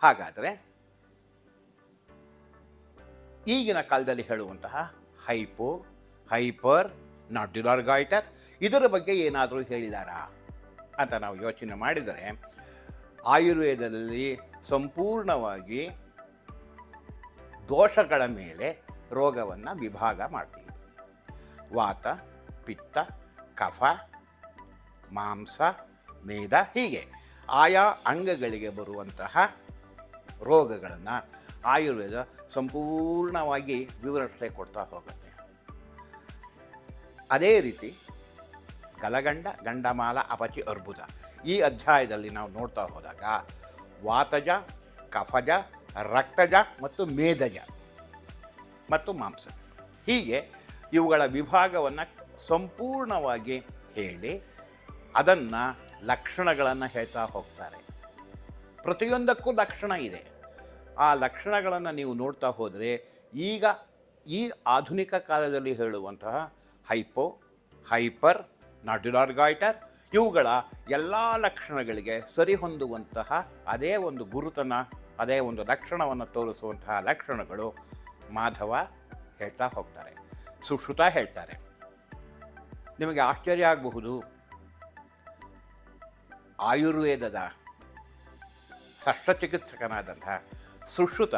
ಹಾಗಾದರೆ ಈಗಿನ ಕಾಲದಲ್ಲಿ ಹೇಳುವಂತಹ ಹೈಪೋ, ಹೈಪರ್, ನಾಡ್ಯುಲರ್ ಗಾಯ್ಟರ್ ಇದರ ಬಗ್ಗೆ ಏನಾದರೂ ಹೇಳಿದಾರಾ ಅಂತ ನಾವು ಯೋಚನೆ ಮಾಡಿದರೆ, ಆಯುರ್ವೇದದಲ್ಲಿ ಸಂಪೂರ್ಣವಾಗಿ ದೋಷಗಳ ಮೇಲೆ ರೋಗವನ್ನು ವಿಭಾಗ ಮಾಡ್ತೀವಿ. ವಾತ, ಪಿತ್ತ, ಕಫ, ಮಾಂಸ, ಮೇದ, ಹೀಗೆ ಆಯಾ ಅಂಗಗಳಿಗೆ ಬರುವಂತಹ ರೋಗಗಳನ್ನು ಆಯುರ್ವೇದ ಸಂಪೂರ್ಣವಾಗಿ ವಿವರಣೆ ಕೊಡ್ತಾ ಹೋಗುತ್ತೆ. ಅದೇ ರೀತಿ ಗಲಗಂಡ, ಗಂಡಮಾಲ, ಅಪಚಿ, ಅರ್ಬುದ ಈ ಅಧ್ಯಾಯದಲ್ಲಿ ನಾವು ನೋಡ್ತಾ ಹೋದಾಗ ವಾತಜ, ಕಫಜ, ರಕ್ತಜ ಮತ್ತು ಮೇದಜ ಮತ್ತು ಮಾಂಸ, ಹೀಗೆ ಇವುಗಳ ವಿಭಾಗವನ್ನು ಸಂಪೂರ್ಣವಾಗಿ ಹೇಳಿ ಅದನ್ನು ಲಕ್ಷಣಗಳನ್ನು ಹೇಳ್ತಾ ಹೋಗ್ತಾರೆ. ಪ್ರತಿಯೊಂದಕ್ಕೂ ಲಕ್ಷಣ ಇದೆ. ಆ ಲಕ್ಷಣಗಳನ್ನು ನೀವು ನೋಡ್ತಾ ಹೋದರೆ ಈಗ ಈ ಆಧುನಿಕ ಕಾಲದಲ್ಲಿ ಹೇಳುವಂತಹ ಹೈಪೋ, ಹೈಪರ್, ನಾಡ್ಯುಲರ್ ಗಾಯ್ಟರ್ ಇವುಗಳ ಎಲ್ಲ ಲಕ್ಷಣಗಳಿಗೆ ಸರಿಹೊಂದುವಂತಹ ಅದೇ ಒಂದು ಗುರುತನ, ಅದೇ ಒಂದು ಲಕ್ಷಣವನ್ನು ತೋರಿಸುವಂತಹ ಲಕ್ಷಣಗಳು ಮಾಧವ ಹೇಳ್ತಾ ಹೋಗ್ತಾರೆ, ಸುಶ್ರುತ ಹೇಳ್ತಾರೆ. ನಿಮಗೆ ಆಶ್ಚರ್ಯ ಆಗಬಹುದು, ಆಯುರ್ವೇದದ ಶಸ್ತ್ರಚಿಕಿತ್ಸಕನಾದಂತಹ ಸುಶ್ರುತ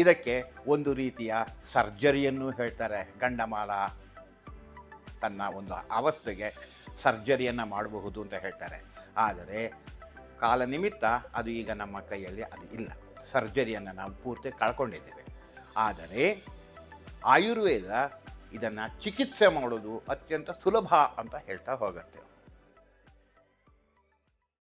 ಇದಕ್ಕೆ ಒಂದು ರೀತಿಯ ಸರ್ಜರಿಯನ್ನು ಹೇಳ್ತಾರೆ. ಗಂಡಮಾಲ ತನ್ನ ಒಂದು ಅವಸ್ಥೆಗೆ ಸರ್ಜರಿಯನ್ನು ಮಾಡಬಹುದು ಅಂತ ಹೇಳ್ತಾರೆ. ಆದರೆ ಕಾಲನಿಮಿತ್ತ ಅದು ಈಗ ನಮ್ಮ ಕೈಯಲ್ಲಿ ಅದು ಇಲ್ಲ, ಸರ್ಜರಿಯನ್ನು ನಾವು ಪೂರ್ತಿ ಕಳ್ಕೊಂಡಿದ್ದೇವೆ. ಆದರೆ ಆಯುರ್ವೇದ ಇದನ್ನು ಚಿಕಿತ್ಸೆ ಮಾಡೋದು ಅತ್ಯಂತ ಸುಲಭ ಅಂತ ಹೇಳ್ತಾ ಹೋಗುತ್ತೆ.